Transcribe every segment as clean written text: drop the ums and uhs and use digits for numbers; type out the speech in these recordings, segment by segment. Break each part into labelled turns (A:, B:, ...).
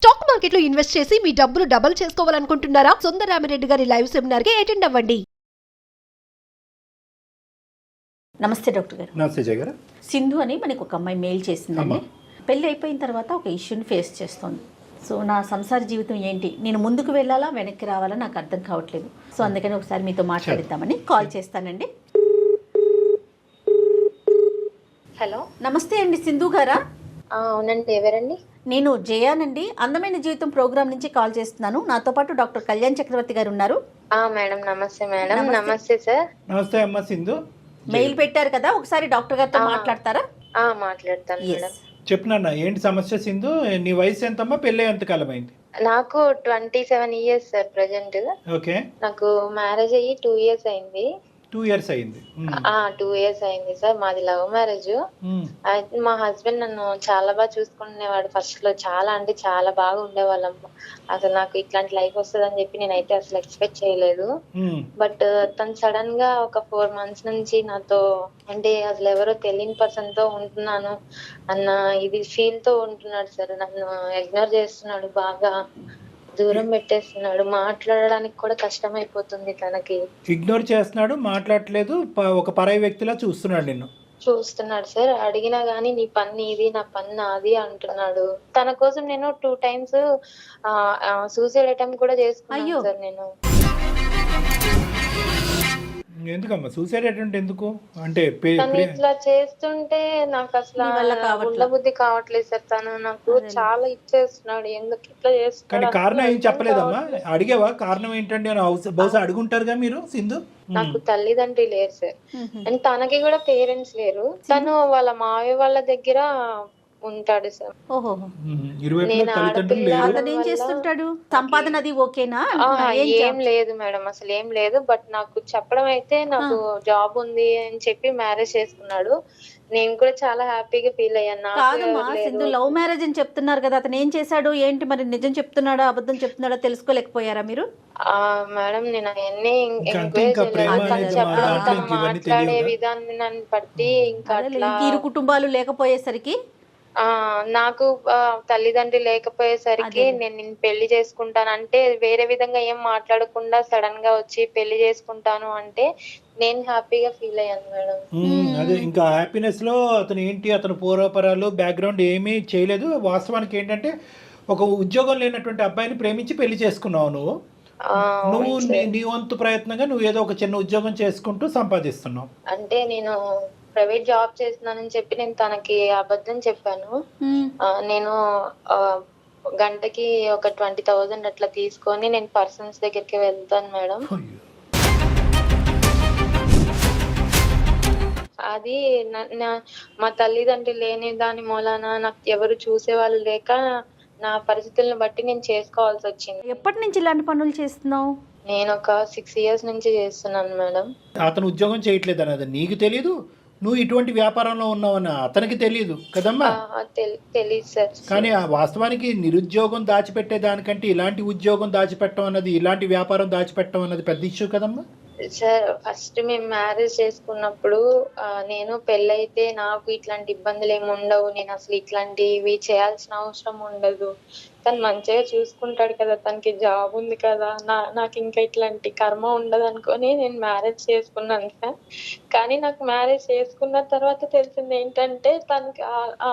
A: Stock మార్కెట్లో invest చేసి మీ డబ్బులు డబుల్ చేసుకోవాలనుకుంటున్నారా? సుందరరామిరెడ్డి గారి లైవ్ సెమినార్ కి అటెండ్ అవ్వండి.
B: నమస్తే డాక్టర్ గారు.
C: నమస్తే జయ గారు.
B: సింధు అని మనకు ఒక అమ్మాయి మెయిల్ చేసిందండి. పెళ్ళి అయిపోయిన తర్వాత ఒక ఇష్యూని ఫేస్ చేస్తోంది. సో నా సంసార జీవితం ఏంటి, నేను ముందుకు వెళ్ళాలా వెనక్కి రావాలా నాకు అర్థం కావట్లేదు. సో అందుకని ఒకసారి మీతో మాట్లాడిద్దామని కాల్ చేస్తానండి.
D: హలో,
B: నమస్తే అండి సింధు గారా?
D: అవునండి. ఎవరండి?
B: నేను జయానండి, అందమైన జీవితం ప్రోగ్రామ్ నుంచి కాల్ చేస్తున్నాను. నాతో పాటు డాక్టర్ కళ్యాణ్ చక్రవర్తి గారు ఉన్నారు.
D: మేడం నమస్తే. మేడం
B: నమస్తే.
D: నమస్తే సార్.
C: నమస్తే అమ్మ సింధు.
B: మెయిల్ పెట్టారు కదా, ఒకసారి డాక్టర్ గారితో మాట్లాడతారా?
D: మాట్లాడతాను మేడం.
C: చెప్పినా ఏంటి సమస్య సింధు? నీ వయసు ఎంతమ్మా? పెళ్ళి ఎంతకాలం అయింది?
D: నాకు 27 ఇయర్స్ సార్ ప్రజెంట్.
C: ఓకే.
D: నాకు మ్యారేజ్ అయ్యి 2 ఇయర్స్ అయింది.
C: 2 ఇయర్స్ అయింది.
D: 2 ఇయర్స్ అయింది సార్. మాది లవ్ మ్యారేజ్. అయితే మా హస్బెండ్ నన్ను చాలా బాగా చూసుకునేవాడు. ఫస్ట్ లో చాలా అంటే చాలా బాగా ఉండేవాళ్ళం. అసలు నాకు ఇట్లాంటి లైఫ్ వస్తుందని చెప్పి నేనైతే అసలు ఎక్స్పెక్ట్ చేయలేదు. బట్ తను సడన్ గా ఒక 4 months నుంచి నాతో అంటే అసలు ఎవరో తెలియని పర్సన్ తో ఉంటున్నాను అన్న ఇది ఫీల్ తో ఉంటున్నాడు సార్. నన్ను ఇగ్నోర్ చేస్తున్నాడు, బాగా దూరం పెట్టేస్తున్నాడు. మాట్లాడడానికి కూడా కష్టమైపోతుంది తనకి.
C: ఇగ్నోర్ చేస్తున్నాడు, మాట్లాడట్లేదు, ఒక పరాయి వ్యక్తిలా చూస్తున్నాడు నిన్ను.
D: చూస్తున్నాడు సార్. అడిగినా గానీ నీ పని ఇది, నా పని నాది అంటున్నాడు. తన కోసం నేను 2 times సూసైడ్ అటెంప్ట్ కూడా చేసుకున్నాను సార్ నేను.
C: ఎందుకమ్మా సూసైడ్ అటెంప్ట్ ఎందుకు? అంటే
D: తను ఇట్లా చేస్తుంటే నాకు అసలు ఉండబుద్ధి కావట్లేదు సార్. తను నాకు చాలా ఇచ్చేస్తున్నాడు. ఎందుకు ఇట్లా
C: కానీ
D: చేస్తున్నాడు?
C: కారణం ఏం చెప్పలేదమ్మా? అడిగేవా కారణం ఏంటండి అని? బహుశా అడుగుంటారుగా మీరు సింధు.
D: నాకు తల్లిదండ్రి లేరు సార్, అండ్ తనకి కూడా పేరెంట్స్ లేరు. తను వాళ్ళ మావయ్య వాళ్ళ దగ్గర ఉంటాడు సార్.
B: ఓహో,
D: నేను
C: తల్లిదండ్రులు లేరు.
B: అతను ఏం చేస్తుంటాడు? సంపాదన అది ఓకేనా?
D: ఏం లేదు మేడం, అసలు ఏం లేదు. బట్ నాకు చెప్పడం అయితే నాకు జాబ్ ఉంది అని చెప్పి మ్యారేజ్ చేసుకున్నాడు. నేను కూడా చాలా హ్యాపీగా ఫీల్ అయ్యాను.
B: కాదమ్మా సింధు, లవ్ మ్యారేజ్ అని చెప్తున్నారు కదా, అతను ఏం చేశాడు ఏంటి మరి? నిజం చెప్తున్నాడా అబద్ధం చెప్తున్నాడా తెలుసుకోలేకపోయారా మీరు?
D: మేడం నేను అవన్నీ మాట్లాడే విధానాన్ని బట్టి ఇంకా
B: ఇరు కుటుంబాలు లేకపోయేసరికి
D: నాకు తల్లిదండ్రులు లేకపోయేసరికి నేను పెళ్లి చేసుకుంటాను అంటే వేరే విధంగా ఏం మాట్లాడకుండా సడన్ గా వచ్చి పెళ్లి చేసుకుంటాను అంటే నేను హ్యాపీగా ఫీల్ అయ్యాను మేడం.
C: అదే ఇంకా హ్యాపీనెస్ లో అతను ఏంటి, అతను పూర్వపరాలు బ్యాక్గ్రౌండ్ ఏమీ చేయలేదు. వాస్తవానికి ఏంటంటే ఒక ఉద్యోగం లేనటువంటి అబ్బాయిని ప్రేమించి పెళ్లి చేసుకున్నావు నువ్వు నీ వంతు ప్రయత్నంగా నువ్వు ఏదో ఒక చిన్న ఉద్యోగం చేసుకుంటూ సంపాదిస్తున్నావు.
D: అంటే నేను ప్రైవేట్ జాబ్ చేస్తున్నానని చెప్పి నేను తనకి అబద్ధం చెప్పాను. నేను గంటకి ఒక 20,000 అట్లా తీసుకొని నేను పర్సన్స్ దగ్గరికి వెళ్తాను మేడం. అది మా తల్లిదండ్రులు లేని దాని మూలాన నాకు ఎవరు చూసేవాళ్ళు లేక నా పరిస్థితులను బట్టి నేను చేసుకోవాల్సి వచ్చింది.
B: ఎప్పటి నుంచి ఇలాంటి పనులు చేస్తున్నావు?
D: నేను ఒక 6 years నుంచి చేస్తున్నాను మేడం.
C: అతను ఉద్యోగం చేయట్లేదు అన్నది నీకు తెలీదు, నువ్వు ఇటువంటి వ్యాపారంలో ఉన్నావని అతనికి తెలియదు కదమ్మా?
D: తెలియదు సార్.
C: కానీ ఆ వాస్తవానికి నిరుద్యోగం దాచిపెట్టే దానికంటే ఇలాంటి ఉద్యోగం దాచిపెట్టడం అన్నది, ఇలాంటి వ్యాపారం దాచిపెట్టడం అన్నది పెద్ద ఇష్యూ కదమ్మా.
D: సార్ ఫస్ట్ మేము మ్యారేజ్ చేసుకున్నప్పుడు నేను పెళ్ళైతే నాకు ఇట్లాంటి ఇబ్బందులు ఏమి ఉండవు, నేను అసలు ఇట్లాంటివి చేయాల్సిన అవసరం ఉండదు, తను మంచిగా చూసుకుంటాడు కదా, తనకి జాబ్ ఉంది కదా, నాకు ఇంకా ఇట్లాంటి కర్మ ఉండదు అనుకొని నేను మ్యారేజ్ చేసుకున్నాను సార్. కానీ నాకు మ్యారేజ్ చేసుకున్న తర్వాత తెలిసింది ఏంటంటే తనకి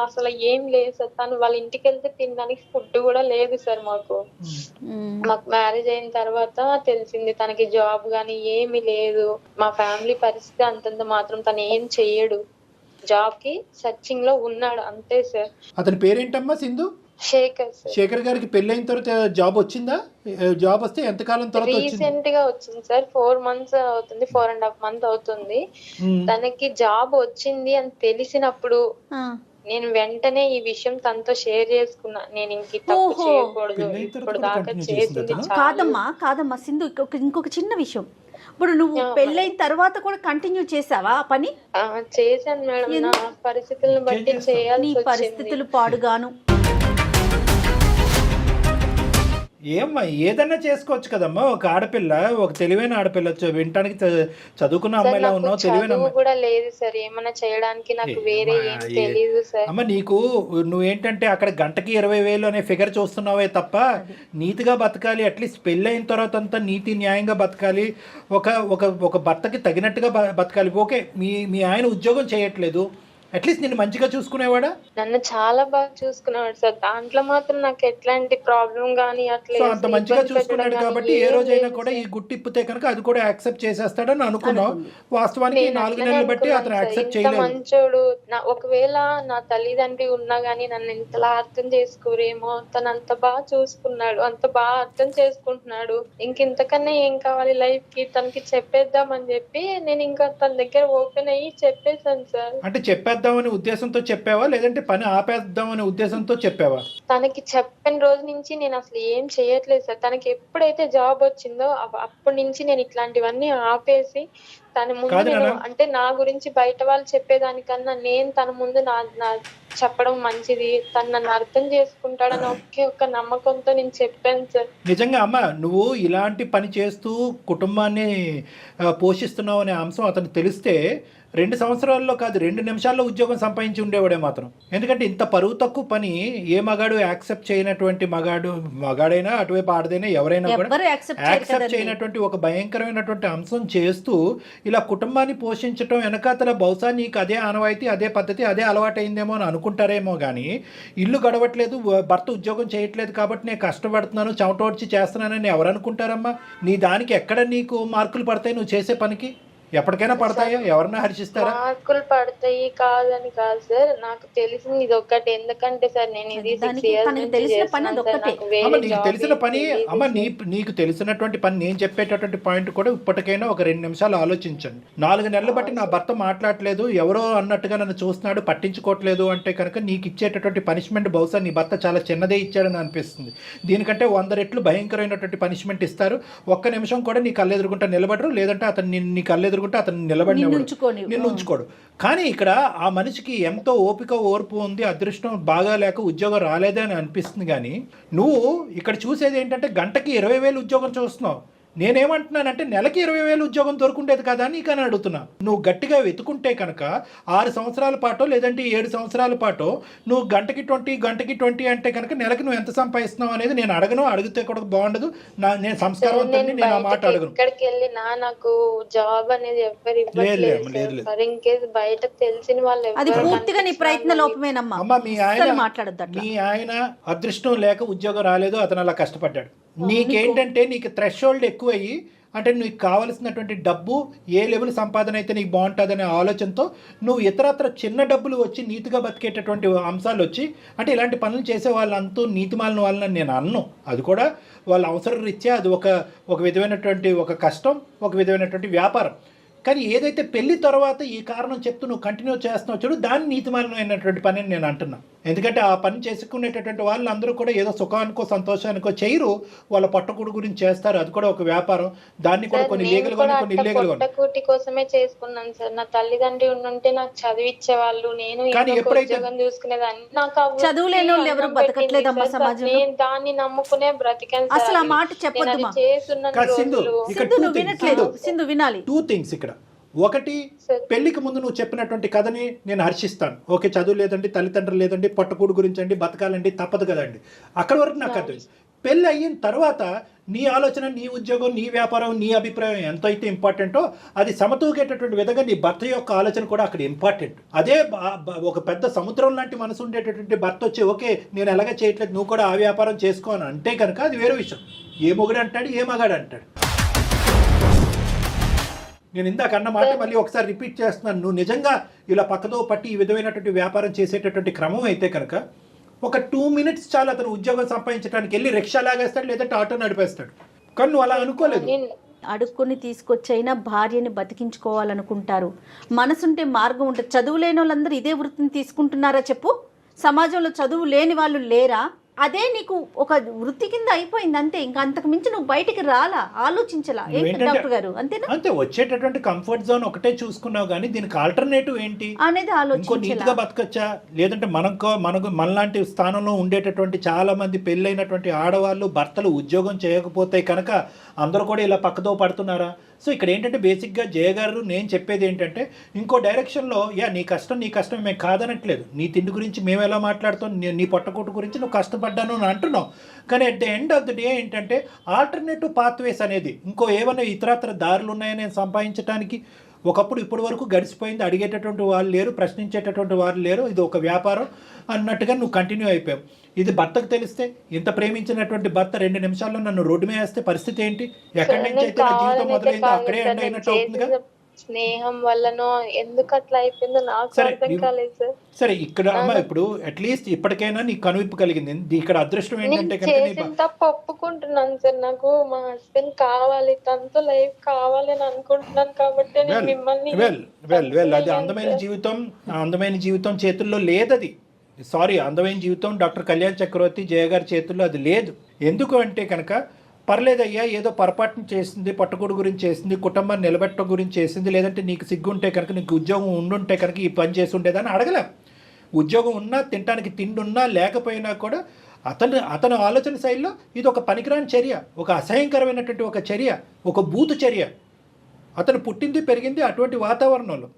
D: అసలు ఏం లేదు సార్. తను వాళ్ళ ఇంటికి వెళ్తే తినడానికి ఫుడ్ కూడా లేదు సార్. మాకు మ్యారేజ్ అయిన తర్వాత తెలిసింది తనకి జాబ్ గానీ ఏమి లేదు. మా ఫ్యామిలీ పరిస్థితి అంతంత మాత్రం, తను ఏం చెయ్యడు, జాబ్ కి సర్చింగ్ లో ఉన్నాడు అంతే సార్.
C: అతని పేరేంటమ్మా? సింధు.
D: శేఖర్ సార్.
C: శేఖర్ గారికి పెళ్ళైన తర్వాత జాబ్ వచ్చిందా? జాబ్ వస్తే ఎంతకాలం తర్వాత?
D: రీసెంట్ గా వచ్చింది సార్. 4 months అవుతుంది, 4.5 months అవుతుంది. తనకి జాబ్ వచ్చింది అని తెలిసినప్పుడు నేను వెంటనే ఈ విషయం తనతో షేర్ చేసుకున్నా. నేను ఇంక తప్పు చేయకూడదు, ఇప్పుడు దాకా చేసింది.
B: కాదమ్మా సింధు, ఇంకొక చిన్న విషయం. ఇప్పుడు నువ్వు పెళ్ళైన తర్వాత కూడా కంటిన్యూ చేసావా ఆ పని?
D: చేశాను మేడం. నా పరిస్థితులను బట్టి చేయాలి.
B: నీ పరిస్థితులు పాడుగాను.
C: ఏమ్మా ఏదన్నా చేసుకోవచ్చు కదమ్మా, ఒక ఆడపిల్ల, ఒక తెలివైన ఆడపిల్ల, వినటానికి చదువుకున్న
D: సార్
C: అమ్మాయిలా
D: నాకు
C: ఉన్నావు, తెలివైన
D: చదువు
C: అమ్మాయి.
D: కూడా లేదు సార్, ఏమన్నా చేయడానికి నాకు వేరే ఏం తెలీదు సార్.
C: అమ్మ నీకు నువ్వేంటంటే అక్కడ గంటకి 20,000 అనే ఫిగర్ చూస్తున్నావే తప్ప నీతిగా బతకాలి, అట్లీస్ట్ పెళ్ళి అయిన తర్వాత అంతా నీతి న్యాయంగా బతకాలి, ఒక ఒక ఒక భర్తకి తగినట్టుగా బతకాలి. ఓకే, మీ ఆయన ఉద్యోగం చేయట్లేదు, అట్లీస్ట్ నేను మంచిగా చూసుకునేవాడా?
D: నన్ను చాలా బాగా చూసుకునేవాడు సార్, దాంట్లో మాత్రం నాకు ఎట్లాంటి ప్రాబ్లం గానీ అట్లా
C: సో అంత మంచిగా చూసుకున్నాడు కాబట్టి ఏ రోజైనా కూడా ఈ గుట్టిప్పితే కనుక అది కూడా యాక్సెప్ట్ చేసేస్తాడని అనుకున్నాం. వాస్తవానికి 4 నెలలు బట్టి అతను యాక్సెప్ట్ చేయలేదు.
D: మంచోడు, ఒకవేళ నా తల్లిదండ్రి ఉన్నా గానీ నన్ను ఇంతలా అర్థం చేసుకోరేమో, తను అంత బాగా చూసుకున్నాడు, అంత బాగా అర్థం చేసుకుంటున్నాడు, ఇంకెంతకన్నా ఏం కావాలి లైఫ్ కి, తనకి చెప్పేద్దామని చెప్పి నేను ఇంకా తన దగ్గర ఓపెన్ అయ్యి చెప్పేశాను సార్.
C: అంటే చెప్పేద్దామనే ఉద్దేశంతో చెప్పావా, లేదంటే పని ఆపేద్దామనే ఉద్దేశంతో చెప్పావా?
D: తనకి చెప్పిన రోజు నుంచి నేను అసలు ఏం చేయట్లేదు సార్. తనకి ఎప్పుడైతే జాబ్ వచ్చిందో అప్పటి నుంచి నేను ఇట్లాంటివన్నీ ఆపేసి తన ముందు నేను అంటే నా గురించి బయట వాళ్ళు చెప్పేదానికన్నా నేను తన ముందు నా చెప్పడం మంచిది, తను నన్ను అర్థం చేసుకుంటాడని ఒక్క నమ్మకంతో నేను చెప్పాను సార్.
C: నిజంగా అమ్మ, నువ్వు ఇలాంటి పని చేస్తూ కుటుంబాన్ని పోషిస్తున్నావు అనే అంశం అతను తెలిస్తే 2 సంవత్సరాల్లో కాదు 2 నిమిషాల్లో ఉద్యోగం సంపాదించి ఉండేవాడే మాత్రం. ఎందుకంటే ఇంత పరువు తక్కువ పని ఏ మగాడు యాక్సెప్ట్ చేయనటువంటి మగాడైనా అటువైపు ఆడదైనా ఎవరైనా కూడా యాక్సెప్ట్ చేయనటువంటి ఒక భయంకరమైనటువంటి అంశం చేస్తూ ఇలా కుటుంబాన్ని పోషించడం వెనకాతల బహుశా నీకు అదే ఆనవాయితీ, అదే పద్ధతి, అదే అలవాటైందేమో అని అనుకుంటారేమో కానీ ఇల్లు గడవట్లేదు, భర్త ఉద్యోగం చేయట్లేదు కాబట్టి నేను కష్టపడుతున్నాను, చెమటోడ్చి చేస్తున్నానని ఎవరు అనుకుంటారమ్మా? నీ దానికి ఎక్కడ నీకు మార్కులు పడతాయి? నువ్వు చేసే పనికి ఎప్పటికైనా పడతాయో? ఎవరన్నా హర్షిస్తారా?
D: మార్కులు పడతాయి కాదని కాదు సార్, నాకు తెలిసింది ఇది ఒక్కటి. ఎందుకంటే సార్ నేను ఇది 6 years నుంచి చేస్తున్నాను సార్, నాకు వేరే
C: నీకు
D: జాబ్
C: తెలిసిన పని
D: తెలీదు
C: అమ్మ,
D: సార్.
C: నీకు తెలిసినటువంటి పని నేను చెప్పేటటువంటి పాయింట్ కూడా ఇప్పటికైనా ఒక 2 నిమిషాలు ఆలోచించండి. 4 నెలలు బట్టి నా భర్త మాట్లాడలేదు, ఎవరో అన్నట్టుగా నన్ను చూస్తున్నాడు, పట్టించుకోవట్లేదు అంటే కనుక నీకు ఇచ్చేటటువంటి పనిష్మెంట్ బహుశా నీ భర్త చాలా చిన్నదే ఇచ్చాడని అనిపిస్తుంది. దీనికంటే 100 రెట్లు భయంకరమైనటువంటి పనిష్మెంట్ ఇస్తారు. ఒక్క నిమిషం కూడా నీ కళ్ళెదురుకుంటా నిలబడరు, లేదంటే అతను నీ కళ్ళెదురుకుంటే అతను నిన్ను ఉంచుకోడు. కానీ ఇక్కడ ఆ మనిషికి ఎంతో ఓపిక ఓర్పు ఉంది, అదృష్టం బాగా లేక ఉద్యోగం రాలేదే అని అనిపిస్తుంది. కానీ నువ్వు ఇక్కడ చూసేది ఏంటంటే గంటకి 20,000 ఉద్యోగం చూస్తున్నావు. నేనేమంటున్నానంటే నెలకి 20,000 ఉద్యోగం దొరుకుండేది కదా నీకని అడుగుతున్నా. నువ్వు గట్టిగా వెతుకుంటే కనుక 6 సంవత్సరాల పాటో లేదంటే 7 సంవత్సరాల పాటో నువ్వు గంటకి 20 అంటే కనుక నెలకి నువ్వు ఎంత సంపాదిస్తున్నావు అనేది నేను అడగను, అడిగితే కూడా బాగుండదు. నేను సంస్కారవంతుని, నేను ఆ మాట అడగను.
D: ఎక్కడికి వెళ్ళినా నాకు జాబ్ అనేది ఎవరు ఇవ్వట్లేదు సార్. ఇన్ కేసు బయట తెలిసిన వాళ్ళు
B: అది పూర్తిగా నీ ప్రయత్న లోపమేనమ్మా.
C: అమ్మ, మీ
B: మాట్లాడద్దు.
C: ఆయన అదృష్టం లేక ఉద్యోగం రాలేదు, అతను అలా కష్టపడ్డాడు. నీకేంటంటే నీకు థ్రెషోల్డ్ ఎక్కువయ్యి, అంటే నీకు కావలసినటువంటి డబ్బు ఏ లెవెల్ సంపాదన అయితే నీకు బాగుంటుందనే ఆలోచనతో నువ్వు ఇతరత్ర చిన్న డబ్బులు వచ్చి నీతిగా బతికేటటువంటి అంశాలు వచ్చి, అంటే ఇలాంటి పనులు చేసే వాళ్ళంతా నీతిమాలిన వాళ్ళని నేను అన్ను. అది కూడా వాళ్ళ అవసరం రీత్యా అది ఒక విధమైనటువంటి ఒక కష్టం, ఒక విధమైనటువంటి వ్యాపారం. కానీ ఏదైతే పెళ్లి తర్వాత ఈ కారణం చెప్తూ నువ్వు కంటిన్యూ చేస్తున్నావు చూడు, దాన్ని నీతిమాలినమైనటువంటి పని అని నేను అంటున్నా. ఎందుకంటే ఆ పని చేసుకునేటటువంటి వాళ్ళు అందరూ కూడా ఏదో సుఖానికో సంతోషానికో చేయరు, వాళ్ళ పట్టకూడు గురించి చేస్తారు. అది కూడా ఒక వ్యాపారం. దాన్ని కూడా కొన్ని లీగల్ గా కొన్ని ఇల్లీగల్ గా.
D: పట్టకూటి కోసమే చేసుకున్నాను సార్. నా తల్లిదండ్రి ఉంటే నాకు చదివిచ్చేవాళ్ళు, నేను ఉద్యోగం చూసుకునేదాన్ని. నాకు
B: చదువు లేని వాళ్ళు ఎవరు బతకట్లేదమ్మా సమాజంలో.
D: నేను దాన్ని నమ్ముకునే బ్రతికాను.
B: అసలు ఆ మాట చెప్పొద్దు. సింధు వినాలి.
C: 2 things ఇక్కడ. ఒకటి, పెళ్లికి ముందు నువ్వు చెప్పినటువంటి కథని నేను హర్షిస్తాను. ఓకే, చదువు లేదండి, తల్లిదండ్రులు లేదండి, పట్టకూడు గురించి అండి, బతకాలండి, తప్పదు కదండి, అక్కడి వరకు నాకు అర్థం. పెళ్ళి అయిన తర్వాత నీ ఆలోచన, నీ ఉద్యోగం, నీ వ్యాపారం, నీ అభిప్రాయం ఎంత అయితే ఇంపార్టెంటో అది సమతూగేటటువంటి విధంగా నీ భర్త యొక్క ఆలోచన కూడా అక్కడ ఇంపార్టెంట్. అదే ఒక పెద్ద సముద్రం లాంటి మనసు ఉండేటటువంటి భర్త వచ్చి ఓకే నేను ఎలాగ చేయట్లేదు, నువ్వు కూడా ఆ వ్యాపారం చేసుకో అని అంటే కనుక అది వేరే విషయం. ఏ మొగుడు అంటాడు, ఏ మగాడు అంటాడు. నేను ఇందాక అన్న మాట మళ్ళీ ఒకసారి రిపీట్ చేస్తున్నాను. నువ్వు నిజంగా ఇలా పక్కదో పట్టి ఈ విధమైనటువంటి వ్యాపారం చేసేటటువంటి క్రమం అయితే కనుక ఒక 2 minutes చాలు అతను ఉద్యోగం సంపాదించడానికి. వెళ్ళి రిక్షా లాగేస్తాడు, లేదంటే ఆటో నడిపేస్తాడు. కానీ నువ్వు అలా అనుకోలేదు.
B: అడుక్కొని తీసుకొచ్చైనా భార్యని బతికించుకోవాలనుకుంటారు. మనసుంటే మార్గం ఉంటుంది. చదువు లేని వాళ్ళందరూ ఇదే వృత్తిని తీసుకుంటున్నారా చెప్పు? సమాజంలో చదువు లేని వాళ్ళు లేరా? అదే నీకు ఒక వృత్తి కింద అయిపోయింది అంతే. ఇంకా అంతకు మించి నువ్వు బయటికి రాలా, ఆలోచించలా. ఏంటి డాక్టర్ గారు అంతేనా?
C: అంతే, వచ్చేటటువంటి కంఫర్ట్ జోన్ ఒకటే చూసుకున్నావు కానీ దీనికి ఆల్టర్నేటివ్ ఏంటి
B: అనేది
C: ఇంకో
B: ఆలోచించలా.
C: నీట్గా బతకచ్చా, లేదంటే మనకు మనలాంటి స్థానంలో ఉండేటటువంటి చాలా మంది పెళ్ళైనటువంటి ఆడవాళ్ళు భర్తలు ఉద్యోగం చేయకపోతే కనుక అందరూ కూడా ఇలా పక్కదో పడుతున్నారా? సో ఇక్కడ ఏంటంటే బేసిక్గా జయ గారు నేను చెప్పేది ఏంటంటే ఇంకో డైరెక్షన్లో నీ కష్టం మేము కాదనట్లేదు. నీ తిండి గురించి మేము ఎలా మాట్లాడుతాం, నీ పొట్టకొట్టు గురించి నువ్వు కష్టపడ్డాను అని అంటున్నావు. కానీ at the end of the day ఏంటంటే ఆల్టర్నేటివ్ పాత్వేస్ అనేది ఇంకో ఏమైనా ఇతరత్ర దారులు ఉన్నాయని నేను సంపాదించడానికి. ఒకప్పుడు ఇప్పటి వరకు గడిచిపోయింది, అడిగేటటువంటి వాళ్ళు లేరు, ప్రశ్నించేటటువంటి వాళ్ళు లేరు, ఇది ఒక వ్యాపారం అన్నట్టుగా నువ్వు కంటిన్యూ అయిపోయావు. ఇది భర్తకు తెలిస్తే, ఇంత ప్రేమించినటువంటి భర్త 2 నిమిషాల్లో నన్ను రోడ్డు మీద వేస్తే పరిస్థితి ఏంటి? ఎక్కడి నుంచి అయితే నా జీవితం మొదలైందో అక్కడే ఎండ్ అయినట్టు అవుతుందిగా.
D: స్నేహం వల్లనో ఎందుకు అట్లా అయిపోయిందో నాకు అర్థం కాలేదు సార్.
C: సరే ఇక్కడ అమ్మ ఇప్పుడు అట్లీస్ట్ ఇప్పటికైనా నీకు కనువిప్పు కలిగింది. ఇక్కడ అదృష్టం ఏంటంటే
D: చేసిన తప్పు ఒప్పుకుంటున్నాను సార్. నాకు మా హస్బెండ్ కావాలి, తనతో లైఫ్ కావాలి అని అనుకుంటున్నాను కాబట్టి నేను మిమ్మల్ని
C: అది అందమైన జీవితం చేతుల్లో లేదది. సారీ, అందమైన జీవితం డాక్టర్ కళ్యాణ్ చక్రవర్తి జయ గారి చేతుల్లో అది లేదు. ఎందుకు అంటే కనుక పర్లేదయ్యా, ఏదో పొరపాటును చేసింది, పట్టుకోడు గురించి చేసింది, కుటుంబాన్ని నిలబెట్టడం గురించి చేసింది, లేదంటే నీకు సిగ్గుంటే కనుక, నీకు ఉద్యోగం ఉండుంటే కనుక ఈ పని చేసి ఉండేదని అడగలేం. ఉద్యోగం ఉన్నా, తినడానికి తిండి ఉన్నా లేకపోయినా కూడా అతను ఆలోచన శైలిలో ఇది ఒక పనికిరాని చర్య, ఒక అసహ్యకరమైనటువంటి ఒక చర్య, ఒక బూతు చర్య. అతను పుట్టింది పెరిగింది అటువంటి వాతావరణంలో,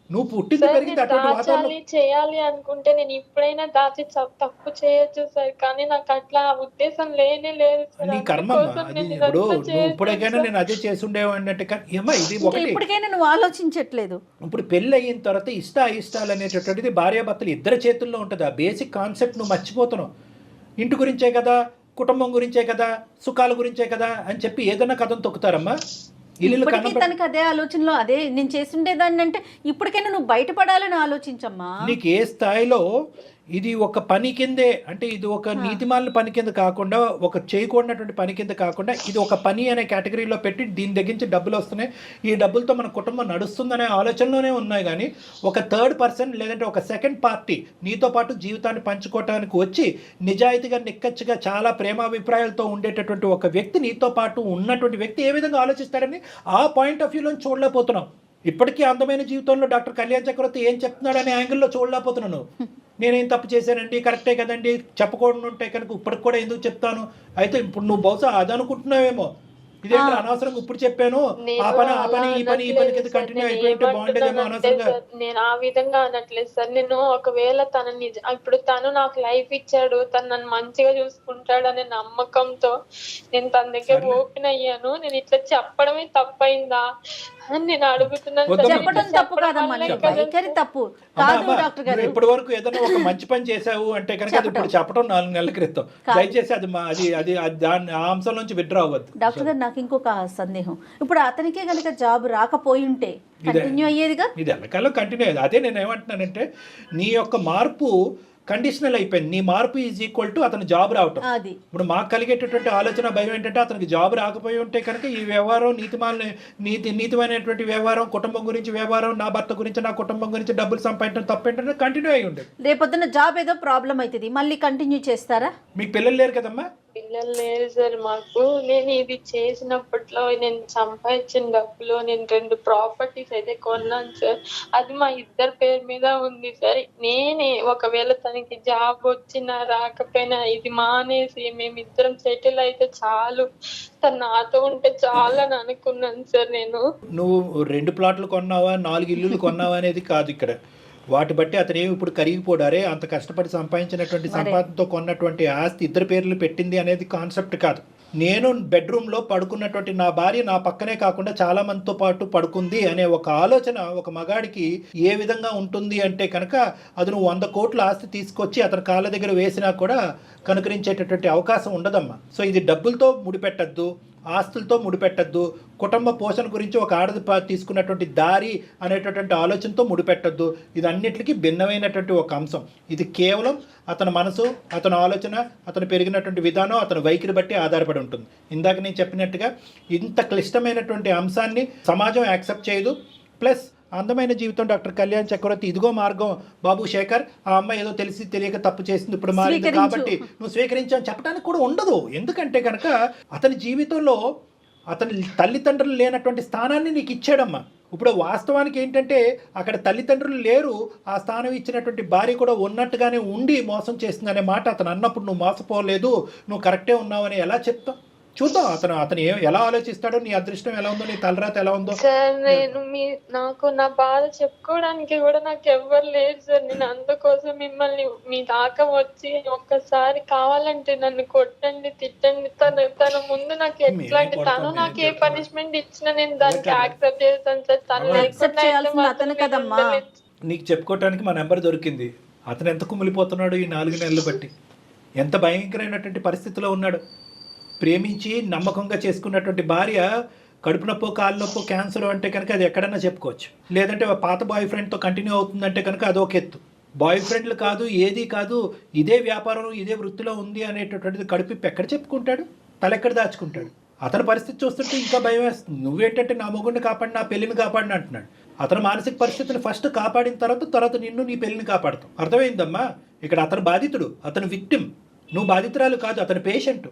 C: నువ్వు పుట్టింది పెరిగింది అటువంటి వాతావరణం.
D: చేయాలి అనుకుంటే నేను ఇప్పుడైనా దాచి తప్పు చేయొచ్చు సార్, కానీ నాకు అట్లా ఉద్దేశం లేనే లేదు సార్.
C: నీ కర్మ అది. ఇప్పుడు నువ్వు ఇప్పటికైనా నేను అదే చేసి ఉండేవాడిని అంటే ఏమో ఇది ఒకటి.
B: ఇప్పటికైనా నువ్వు ఆలోచించట్లేదు.
C: ఇప్పుడు పెళ్ళి అయిన తర్వాత అయిష్టాలు అనేటటువంటిది భార్యాభర్తలు ఇద్దరు చేతుల్లో ఉంటుంది. ఆ బేసిక్ కాన్సెప్ట్ నువ్వు మర్చిపోతున్నావు. ఇంటి గురించే కదా, కుటుంబం గురించే కదా, సుఖాల గురించే కదా అని చెప్పి ఏదైనా కథను తొక్కుతారమ్మా.
B: ఇప్పటికీ తనకి అదే ఆలోచనలో అదే నేను చేస్తుండేదాన్ని అంటే ఇప్పటికైనా నువ్వు బయటపడాలని ఆలోచించమ్మా.
C: నీకు ఏ స్థాయిలో ఇది ఒక పని కిందే, అంటే ఇది ఒక నీతిమాలిన పని కింద కాకుండా, ఒక చేయకూడనటువంటి పని కింద కాకుండా, ఇది ఒక పని అనే కేటగిరీలో పెట్టి దీని దగ్గర నుంచి డబ్బులు వస్తున్నాయి, ఈ డబ్బులతో మన కుటుంబం నడుస్తుందనే ఆలోచనలోనే ఉన్నాయి. కానీ ఒక థర్డ్ పర్సన్ లేదంటే ఒక సెకండ్ పార్టీ నీతో పాటు జీవితాన్ని పంచుకోవటానికి వచ్చి నిజాయితీగా నిక్కచ్చిగా చాలా ప్రేమాభిప్రాయాలతో ఉండేటటువంటి ఒక వ్యక్తి, నీతో పాటు ఉన్నటువంటి వ్యక్తి ఏ విధంగా ఆలోచిస్తాడని ఆ పాయింట్ ఆఫ్ వ్యూలో చూడలేకపోతున్నాం. ఇప్పటికీ అందమైన జీవితంలో డాక్టర్ కళ్యాణ్ చక్రవర్తి ఏం చెప్తున్నాడనే యాంగిల్లో చూడలేకపోతున్నాను. నేనేం తప్పు చేశానండి, కరెక్టే కదండి, చెప్పకూడదు ఉంటే కనుక ఇప్పటికి కూడా ఎందుకు చెప్తాను. అయితే ఇప్పుడు నువ్వు బహుశా అది అనుకుంటున్నావేమో, ఇదేంటి అనవసరంగా ఇప్పుడు చెప్పాను, ఆ పని ఈ పని కింద కంటిన్యూ అయిపోయింటే బాగుండేదేమో అనవసరంగా.
D: నేను ఆ విధంగా అనట్లేదు సార్. నేను ఒకవేళ ఇప్పుడు తను నాకు లైఫ్ ఇచ్చాడు, తను నన్ను మంచిగా చూసుకుంటాడు అనే నమ్మకంతో నేను తన దగ్గర ఓపెన్ అయ్యాను. నేను ఇట్లా చెప్పడమే తప్పైందా అని నేను అడుగుతున్నాను.
B: చెప్పడం తప్పు కాదమ్మా, తప్పు కాదు డాక్టర్ గారు.
C: ఇప్పటి వరకు ఏదైనా ఒక మంచి పని చేసావు అంటే కనుక అది ఇప్పుడు చెప్పడం 4 నెలల క్రితం. దయచేసి అది దాని ఆ అంశం నుంచి విత్డ్రా అవ్వద్దు.
B: డాక్టర్ గారు నాకు ఇంకొక సందేహం, ఇప్పుడు అతనికే కనుక జాబ్ రాకపోయి ఉంటే కంటిన్యూ అయ్యేదిగా?
C: ఇది ఎల్లకాలం కంటిన్యూ అయ్యేది. అదే నేను ఏమంటున్నానంటే నీ యొక్క మార్పు కండిషనల్ అయిపోయింది. నీ మార్పు ఈజ్ ఈక్వల్ టు అతను జాబ్ రావటం. ఇప్పుడు మాకు కలిగేటటువంటి ఆలోచన భయం ఏంటంటే అతనికి జాబ్ రాకపోయి ఉంటే కనుక ఈ వ్యవహారం నీతిమైనటువంటి వ్యవహారం, కుటుంబం గురించి వ్యవహారం, నా భర్త గురించి నా కుటుంబం గురించి డబ్బులు సంపాదించడం తప్పేంటంటే కంటిన్యూ అయ్యి ఉండేది.
B: రేపొద్దున జాబ్ ఏదో ప్రాబ్లం అవుతుంది, మళ్ళీ కంటిన్యూ చేస్తారా?
C: మీకు పిల్లలు లేరు కదమ్మా?
D: పిల్లలు లేరు సార్ మాకు. నేను ఇది చేసినప్పట్లో నేను సంపాదించిన డబ్బులో నేను 2 ప్రాపర్టీస్ అయితే కొన్నాను సార్. అది మా ఇద్దరి పేరు మీద ఉంది సార్. నేనే ఒకవేళ తనకి జాబ్ వచ్చినా రాకపోయినా ఇది మానేసి మేమిద్దరం సెటిల్ అయితే చాలు, తను నాతో ఉంటే చాలు అని అనుకున్నాను సార్. నువ్వు
C: 2 ప్లాట్లు కొన్నావా, 4 ఇల్లులు కొన్నావా అనేది కాదు ఇక్కడ. వాటి బట్టి అతను ఏమి ఇప్పుడు కరిగిపోడారే, అంత కష్టపడి సంపాదించినటువంటి సంపాదనతో కొన్నటువంటి ఆస్తి ఇద్దరు పేర్లు పెట్టింది అనేది కాన్సెప్ట్ కాదు. నేను బెడ్రూమ్లో పడుకున్నటువంటి నా భార్య నా పక్కనే కాకుండా చాలా మందితో పాటు పడుకుంది అనే ఒక ఆలోచన ఒక మగాడికి ఏ విధంగా ఉంటుంది అంటే కనుక అది నువ్వు 100 కోట్ల ఆస్తి తీసుకొచ్చి అతని కాళ్ళ దగ్గర వేసినా కూడా కనుకరించేటటువంటి అవకాశం ఉండదమ్మా. సో ఇది డబ్బులతో ముడిపెట్టద్దు, ఆస్తులతో ముడిపెట్టద్దు, కుటుంబ పోషణ గురించి ఒక ఆడది తీసుకున్నటువంటి దారి అనేటటువంటి ఆలోచనతో ముడిపెట్టద్దు. ఇది అన్నిటికీ భిన్నమైనటువంటి ఒక అంశం. ఇది కేవలం అతని మనసు, అతని ఆలోచన, అతను పెరిగినటువంటి విధానం, అతని వైఖరి బట్టి ఆధారపడి ఉంటుంది. ఇందాక నేను చెప్పినట్టుగా ఇంత క్లిష్టమైనటువంటి అంశాన్ని సమాజం యాక్సెప్ట్ చేయదు. ప్లస్ అందమైన జీవితం డాక్టర్ కళ్యాణ్ చక్రవర్తి, ఇదిగో మార్గం బాబు శేఖర్, ఆ అమ్మాయి ఏదో తెలిసి తెలియక తప్పు చేసింది, ఇప్పుడు మారింది కాబట్టి నువ్వు స్వీకరించు అని చెప్పడానికి కూడా ఉండదు. ఎందుకంటే కనుక అతని జీవితంలో అతని తల్లిదండ్రులు లేనటువంటి స్థానాన్ని నీకు ఇచ్చాడమ్మా. ఇప్పుడు వాస్తవానికి ఏంటంటే అక్కడ తల్లిదండ్రులు లేరు, ఆ స్థానం ఇచ్చినటువంటి భార్య కూడా ఉన్నట్టుగానే ఉండి మోసం చేస్తుందనే మాట అతను అన్నప్పుడు నువ్వు మోసపోలేదు, నువ్వు కరెక్టే ఉన్నావని ఎలా చెప్తావు? చూద్దాం అతను ఎలా ఆలోచిస్తాడో, నీ అదృష్టం ఎలా ఉందో, నీ తలరాత ఎలా ఉందో.
D: సార్ నేను నాకు నా బాధ చెప్పుకోవడానికి కూడా నాకు ఎవ్వరు లేరు సార్. నేను అందుకోసం మిమ్మల్ని మీ దాకా వచ్చి ఒక్కసారి కావాలంటే నన్ను కొట్టండి, తిట్టండి. తన ముందు నాకు ఎట్లాంటి తను నాకు ఏ పనిష్మెంట్ ఇచ్చినా నేను దానికి యాక్సెప్ట్ చేస్తాను సార్. తను లేకుండా
C: నీకు చెప్పుకోవటానికి మా నెంబర్ దొరికింది. అతను ఎంత కుమిలిపోతున్నాడు ఈ 4 నెలలు బట్టి, ఎంత భయంకరమైనటువంటి పరిస్థితిలో ఉన్నాడు. ప్రేమించి నమ్మకంగా చేసుకున్నటువంటి భార్య కడుపు నొప్పో, కాలు నొప్పో, క్యాన్సర్ అంటే కనుక అది ఎక్కడన్నా చెప్పుకోవచ్చు. లేదంటే పాత బాయ్ ఫ్రెండ్తో కంటిన్యూ అవుతుందంటే కనుక అదొక ఎత్తు. బాయ్ ఫ్రెండ్లు కాదు, ఏది కాదు, ఇదే వ్యాపారం, ఇదే వృత్తిలో ఉంది అనేటటువంటిది కడుపు ఎక్కడ చెప్పుకుంటాడు, తలెక్కడ దాచుకుంటాడు. అతని పరిస్థితి చూస్తుంటే ఇంకా భయం వేస్తుంది. నువ్వేంటంటే నా మొగుడిని కాపాడి, నా పెళ్లిని కాపాడిని అంటున్నాడు. అతని మానసిక పరిస్థితిని ఫస్ట్ కాపాడిన తర్వాత నిన్ను, నీ పెళ్లిని కాపాడుతాం. అర్థమైందమ్మా? ఇక్కడ అతను బాధితుడు, అతను విక్టిమ్, నువ్వు బాధితురాలు కాదు, అతని పేషెంట్.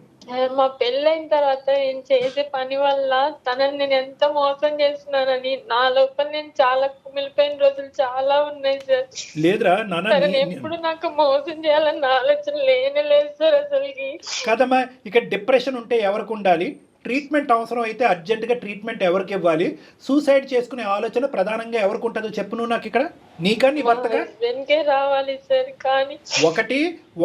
D: మా పెళ్ళైన తర్వాత నేను చేసే పని వల్ల తనని నేను ఎంత మోసం చేస్తున్నానని నా లోపల నేను చాలా కుమిలిపోయిన రోజులు చాలా ఉన్నాయి సార్.
C: లేదురా నాన్న,
D: ఎప్పుడు నాకు మోసం చేయాలన్న ఆలోచన లేనే లేదు సార్ అసలుకి.
C: కదమ్మా, ఇక్కడ డిప్రెషన్ ఉంటే ఎవరికి ఉండాలి, ట్రీట్మెంట్ అవసరం అయితే అర్జెంటుగా ట్రీట్మెంట్ ఎవరికి ఇవ్వాలి, సూసైడ్ చేసుకునే ఆలోచన ప్రధానంగా ఎవరికి ఉంటుందో చెప్పు నువ్వు నాకు. ఇక్కడ నీకా నీ భర్తగా
D: రావాలి సార్. కానీ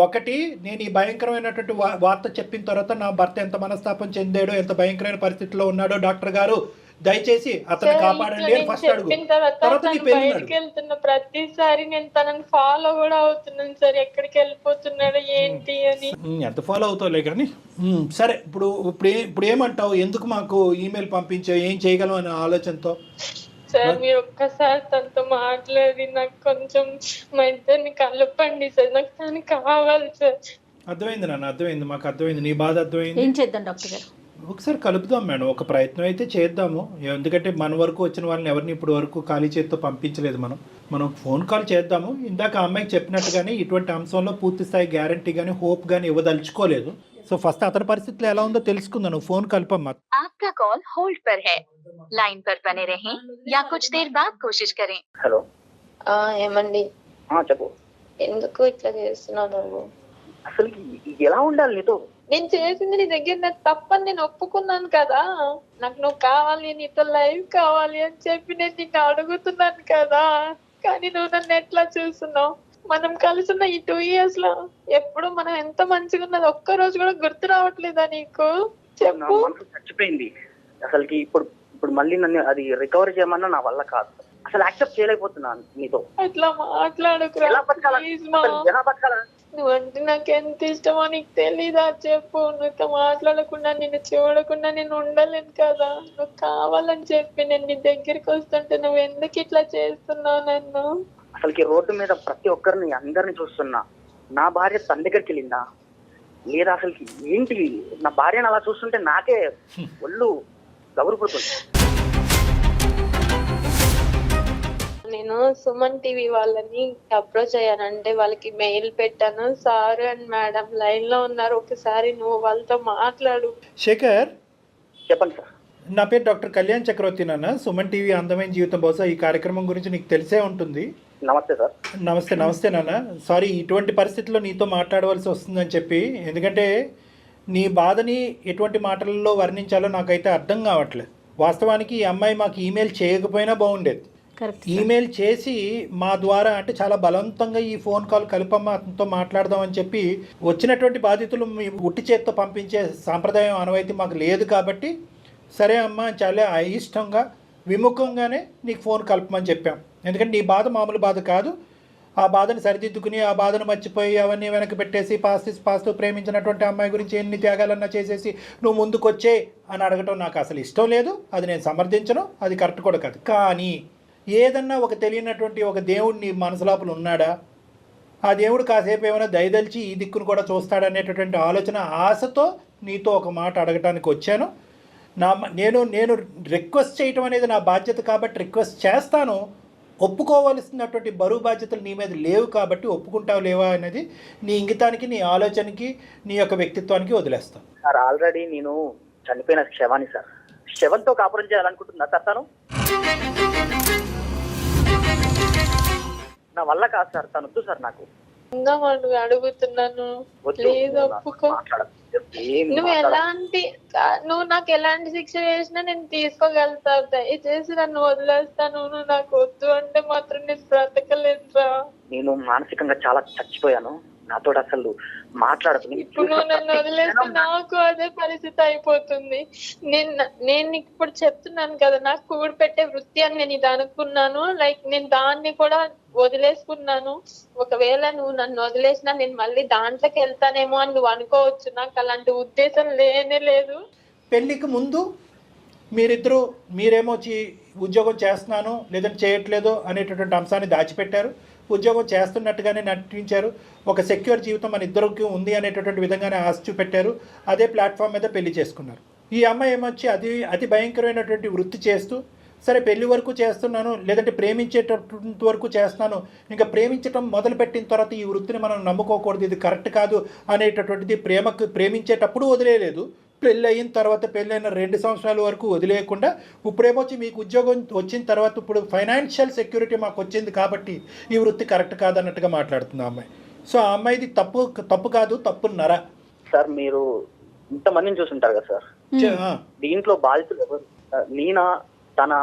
C: ఒకటి నేను ఈ భయంకరమైనటువంటి వార్త చెప్పిన తర్వాత నా భర్త ఎంత మనస్తాపం చెందాడో, ఎంత భయంకరమైన పరిస్థితిలో ఉన్నాడో డాక్టర్ గారు దయచేసి అతను కాపాడండి అని ఫస్ట్ అడుగు. తర్వాత నీ పెళ్లి
D: వెళ్తున్న ప్రతిసారి నేను తనని ఫాలో కూడా అవుతున్నాను సార్, ఎక్కడికి వెళ్ళిపోతున్నాడో ఏంటి అని.
C: ఎంత ఫాలో అవుతావులే కానీ సరే. ఇప్పుడు ఏమంటావు, ఎందుకు మాకు ఈమెయిల్ పంపించావు, ఏం చేయగలం అనే ఆలోచనతో?
D: సార్ మీరు ఒక్కసారి తనతో మాట్లాడి నాకు కొంచెం మా ఇద్దరిని కలపండి సార్, నాకు తను కావాలి సార్.
C: అర్థమైంది నాన్న, అర్థమైంది, మాకు అర్థమైంది, నీ బాధ అర్థమైంది.
B: ఏం చేద్దాం డాక్టర్ గారు?
C: ఒకసారి కలుపుదాం మేడం, ఒక ప్రయత్నం అయితే చేద్దాము. ఎందుకంటే మన వరకు వచ్చిన వాళ్ళని ఎవరిని ఇప్పుడు వరకు ఖాళీ చేతితో పంపించలేదు. మనం ఫోన్ కాల్ చేద్దాము. ఇందాక అమ్మాయికి చెప్పినట్టుగానే ఇటువంటి అంశంలో పూర్తి స్థాయి గ్యారంటీ కానీ హోప్ కానీ ఇవ్వదలుచుకోలేదు. సో ఫస్ట్ అతని పరిస్థితులు ఎలా ఉందో తెలుసుకుందాం. నువ్వు ఫోన్ కలపమ్మా.
E: आपका कॉल होल्ड पर है, लाइन पर बने रहें या कुछ देर बाद कोशिश करें.
F: హలో
D: ఏమండి,
F: చెప్పు.
D: ఎందుకు ఇట్లా చేస్తున్నావు నువ్వు?
F: అసలు ఎలా ఉండాలి నీతో?
D: నేను చేసింది నీ దగ్గర నాకు తప్పని నేను ఒప్పుకున్నాను కదా. నాకు నువ్వు కావాలి, నీతో లైఫ్ కావాలి అని చెప్పి నేను నిన్ను అడుగుతున్నాను కదా. కానీ నువ్వు నన్ను ఎట్లా చూస్తున్నావు? మనం కలిసి ఉన్న ఈ 2 years లో ఎప్పుడు మనం ఎంత మంచిగా ఉన్నది ఒక్క రోజు కూడా గుర్తు రావట్లేదా నీకు? చెప్పు.
F: చచ్చిపోయింది అసలుకి. ఇప్పుడు మళ్ళీ నన్ను అది రికవర్ చేయమన్నా నా వల్ల కాదు. అసలు యాక్సెప్ట్ చేయలేకపోతున్నాను నీతో.
D: అట్లా మాట్లాడుకురా నువ్వంటే నాకు ఎంత ఇష్టమో నీకు తెలీదా? చెప్పు. నువ్వుతో మాట్లాడకుండా, నిన్ను చూడకుండా నేను ఉండలేను కదా. నువ్వు కావాలని చెప్పి నేను నీ దగ్గరికి వస్తుంటే నువ్వు ఎందుకు ఇట్లా చేస్తున్నావు నన్ను?
F: అసలుకి రోడ్డు మీద ప్రతి ఒక్కరిని అందరిని చూస్తున్నా. నా భార్య తన దగ్గరికి వెళ్ళిందా లేదా? అసలుకి ఏంటి, నా భార్యను అలా చూస్తుంటే నాకే ఒళ్ళు గౌరవపడుతుంది.
D: నేను సుమన్ టీవీ వాళ్ళని అప్రోచ్ అయ్యానంటే వాళ్ళకి మెయిల్ పెట్టాను. సార్ అండ్ మేడం లైన్ లో ఉన్నారు, ఒకసారి నువ్వు వాళ్ళతో మాట్లాడు.
C: శేఖర్,
F: చెప్పండి సార్.
C: నా పేరు డాక్టర్ కళ్యాణ్ చక్రవర్తి నాన్న. సుమన్ టీవీ అందమైన జీవితం, బహుశా ఈ కార్యక్రమం గురించి నీకు తెలిసే ఉంటుంది.
F: నమస్తే సార్.
C: నమస్తే నాన్న. సారీ ఇటువంటి పరిస్థితుల్లో నీతో మాట్లాడవలసి వస్తుందని చెప్పి, ఎందుకంటే నీ బాధని ఎటువంటి మాటలలో వర్ణించాలో నాకైతే అర్థం కావట్లేదు. వాస్తవానికి ఈ అమ్మాయి మాకు ఈమెయిల్ చేయకపోయినా బాగుండేది. ఈమెయిల్ చేసి మా ద్వారా, అంటే చాలా బలవంతంగా ఈ ఫోన్ కాల్ కలిపమ్మ అతనితో మాట్లాడదామని చెప్పి వచ్చినటువంటి బాధితులు ఉట్టి చేత్తో పంపించే సాంప్రదాయం ఆనవాయితీ మాకు లేదు కాబట్టి, సరే అమ్మ చాలా అయిష్టంగా విముఖంగానే నీకు ఫోన్ కలపమని చెప్పాం. ఎందుకంటే నీ బాధ మామూలు బాధ కాదు. ఆ బాధను సరిదిద్దుకుని, ఆ బాధను మర్చిపోయి అవన్నీ వెనక్కి పెట్టేసి పాస్తూ ప్రేమించినటువంటి అమ్మాయి గురించి ఎన్ని త్యాగాలన్నా చేసేసి నువ్వు ముందుకు వచ్చే అని అడగటం నాకు అసలు ఇష్టం లేదు. అది నేను సమర్థించను, అది కరెక్ట్ కూడా కాదు. కానీ ఏదన్నా ఒక తెలియనటువంటి ఒక దేవుడు నీ మనసు లోపల ఉన్నాడా? ఆ దేవుడు కాసేపు ఏమైనా దయదలిచి ఈ దిక్కును కూడా చూస్తాడనేటటువంటి ఆలోచన, ఆశతో నీతో ఒక మాట అడగటానికి వచ్చాను. నేను రిక్వెస్ట్ చేయటం అనేది నా బాధ్యత కాబట్టి రిక్వెస్ట్ చేస్తాను. ఒప్పుకోవలసినటువంటి బరువు బాధ్యతలు నీ మీద లేవు కాబట్టి ఒప్పుకుంటావు లేవా అనేది నీ ఇంగితానికి, నీ ఆలోచనకి, నీ యొక్క వ్యక్తిత్వానికి వదిలేస్తాం.
F: సార్ ఆల్రెడీ నేను చనిపోయిన శవాన్ని సార్, శవంతో కాపురం చేయాలనుకుంటున్నా సార్. తను నా వల్ల కాదు సార్, తను వద్దు సార్ నాకు.
D: ఉందామని అడుగుతున్నాను, లేదు ఒప్పుకో. నువ్వు ఎలాంటి నువ్వు నాకు ఎలాంటి శిక్ష చేసినా నేను తీసుకోగలుగుతా. దయచేసి నన్ను వదిలేస్తాను. నువ్వు నాకు వద్దు అంటే మాత్రం నేను బ్రతకలేదురా.
F: నేను మానసికంగా చాలా చచ్చిపోయాను. నాతో అసలు మాట్లాడదు.
D: ఇప్పుడు నువ్వు నన్ను వదిలేస్తే నాకు అదే పరిస్థితి అయిపోతుంది. నేను ఇప్పుడు చెప్తున్నాను కదా, నాకు కూడి పెట్టే వృత్తి అని నేను ఇది అనుకున్నాను. లైక్ నేను దాన్ని కూడా వదిలేసుకున్నాను. ఒకవేళ నువ్వు నన్ను వదిలేసినా నేను మళ్ళీ దాంట్లోకి వెళ్తానేమో అని నువ్వు అనుకోవచ్చు. నాకు అలాంటి ఉద్దేశం లేనే లేదు.
C: పెళ్ళికి ముందు మీరేమో ఉద్యోగం చేస్తున్నాను లేదంటే చేయట్లేదు అనేటటువంటి అంశాన్ని దాచిపెట్టారు. ఉద్యోగం చేస్తున్నట్టుగానే నటించారు. ఒక సెక్యూర్ జీవితం మన ఇద్దరికి ఉంది అనేటటువంటి విధంగానే ఆశ చూపెట్టారు. అదే ప్లాట్ఫామ్ మీద పెళ్లి చేసుకున్నారు. ఈ అమ్మాయి ఏమొచ్చి అతి భయంకరమైనటువంటి వృత్తి చేస్తూ, సరే పెళ్లి వరకు చేస్తున్నాను లేదంటే ప్రేమించేటటువంటి వరకు చేస్తున్నాను, ఇంకా ప్రేమించడం మొదలుపెట్టిన తర్వాత ఈ వృత్తిని మనం నమ్ముకోకూడదు, ఇది కరెక్ట్ కాదు అనేటటువంటిది ప్రేమించేటప్పుడు వదిలేయలేదు. పెళ్ళి అయిన తర్వాత, పెళ్ళైన 2 సంవత్సరాల వరకు వదిలేయకుండా ఇప్పుడేమొచ్చి మీకు ఉద్యోగం వచ్చిన తర్వాత ఇప్పుడు ఫైనాన్షియల్ సెక్యూరిటీ మాకు వచ్చింది కాబట్టి ఈ వృత్తి కరెక్ట్ కాదన్నట్టుగా మాట్లాడుతుంది ఆ అమ్మాయి. సో ఆ అమ్మాయిది తప్పు కాదు, తప్పున్నర.
F: సార్ మీరు ఇంతమందిని చూసుంటారు కదా సార్, దీంట్లో బాధితులు ఎవరు, నేనా తన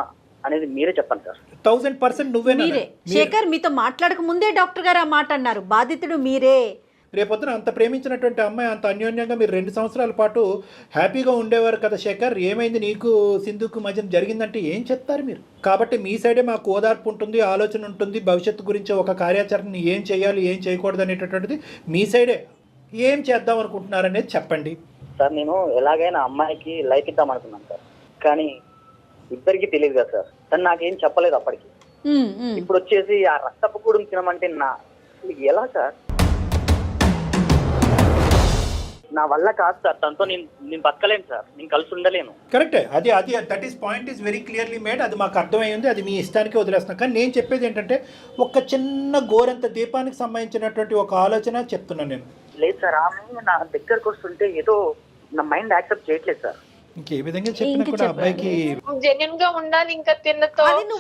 F: అనేది మీరే చెప్పండి సార్.
C: 1000% నువ్వే.
B: శేఖర్ మీతో మాట్లాడక ముందే డాక్టర్ గారు ఆ మాట అన్నారు, బాధితుడు మీరే.
C: రేపొద్దున అంత ప్రేమించినటువంటి అమ్మాయి అంత అన్యోన్యంగా మీరు 2 సంవత్సరాల పాటు హ్యాపీగా ఉండేవారు కదా శేఖర్. ఏమైంది నీకు సింధుకు మధ్య జరిగిందంటే ఏం చెప్తారు మీరు? కాబట్టి మీ సైడే మాకు ఓదార్పు ఉంటుంది, ఆలోచన ఉంటుంది. భవిష్యత్తు గురించి ఒక కార్యాచరణని ఏం చేయాలి, ఏం చేయకూడదు అనేటటువంటిది మీ సైడే. ఏం చేద్దాం అనుకుంటున్నారనేది చెప్పండి
F: సార్. నేను ఎలాగైనా అమ్మాయికి లైఫ్ ఇద్దాం అనుకున్నాను సార్, కానీ ఇద్దరికి తెలియదు కదా సార్. తను నాకేం చెప్పలేదు అప్పటికి. ఇప్పుడు వచ్చేసి ఆ రక్తపు కూడా తినమంటే ఎలా సార్? నా వల్ల కాదు సార్, తనతో నేను బతకలేను సార్, నేను కలిసి ఉండలేను.
C: కరెక్టే, అది that is point is very clearly made. అది మాకు అర్థమైంది, అది మీ ఇష్టానికి వదిలేస్తున్నాం. కానీ నేను చెప్పేది ఏంటంటే ఒక చిన్న గోరంత దీపానికి సంబంధించినటువంటి ఒక ఆలోచన చెప్తున్నాను నేను.
F: లేదు సార్, ఆమె నా దగ్గరకు వస్తుంటే ఏదో నా మైండ్ యాక్సెప్ట్ చేయట్లేదు సార్.
C: ఇంకే విధంగా చెప్పినా కూడా అబ్బాయికి
D: జెన్యున్ గా ఉండాలి. ఇంకా తిన్నతో నేను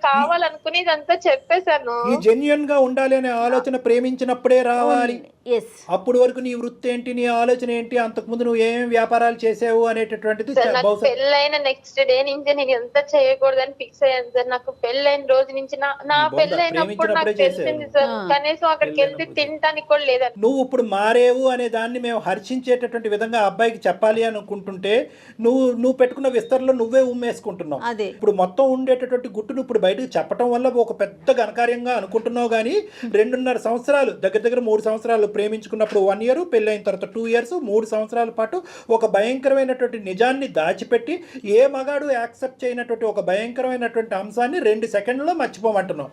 D: కావాలనుకుని ఇదంతా చెప్పేశాను.
C: ఈ జెన్యున్ గా ఉండాలి అనే ఆలోచన ప్రేమించినప్పుడే రావాలి. అప్పుడు వరకు నీ వృత్తి ఏంటి, నీ ఆలోచన ఏంటి, అంతకుముందు నువ్వు ఏమేమి వ్యాపారాలు చేసావు అనేటటువంటిది.
D: పెళ్ళైన నెక్స్ట్ డే నుంచి నేను ఎంత చేయకూడదని ఫిక్స్ అయ్యాను సార్. నాకు పెళ్ళైన రోజు నుంచి నా పెళ్ళైనప్పుడు నాకు తెలిసింది సార్, కనీసం అక్కడికి వెళ్తే తినడానికి కూడా లేదని.
C: నువ్వు ఇప్పుడు మారేవు అనే దాన్ని మేము హర్షించేటటువంటి విధంగా అబ్బాయికి చెప్పాలి అనుకుంటుంటే నువ్వు పెట్టుకున్న విస్తరణలో నువ్వే ఉమ్మేసుకుంటున్నావు. ఇప్పుడు మొత్తం ఉండేటటువంటి గుట్టును ఇప్పుడు బయటకు చెప్పడం వల్ల ఒక పెద్ద ఘనకార్యంగా అనుకుంటున్నావు. కానీ 2.5 సంవత్సరాలు, దగ్గర 3 సంవత్సరాలు ప్రేమించుకున్నప్పుడు 1 year, పెళ్ళైన తర్వాత 2 years, 3 సంవత్సరాల పాటు ఒక భయంకరమైనటువంటి నిజాన్ని దాచిపెట్టి ఏ మగాడు యాక్సెప్ట్ చేయనటువంటి ఒక భయంకరమైనటువంటి అంశాన్ని 2 సెకండ్లలో మర్చిపోమంటున్నావు.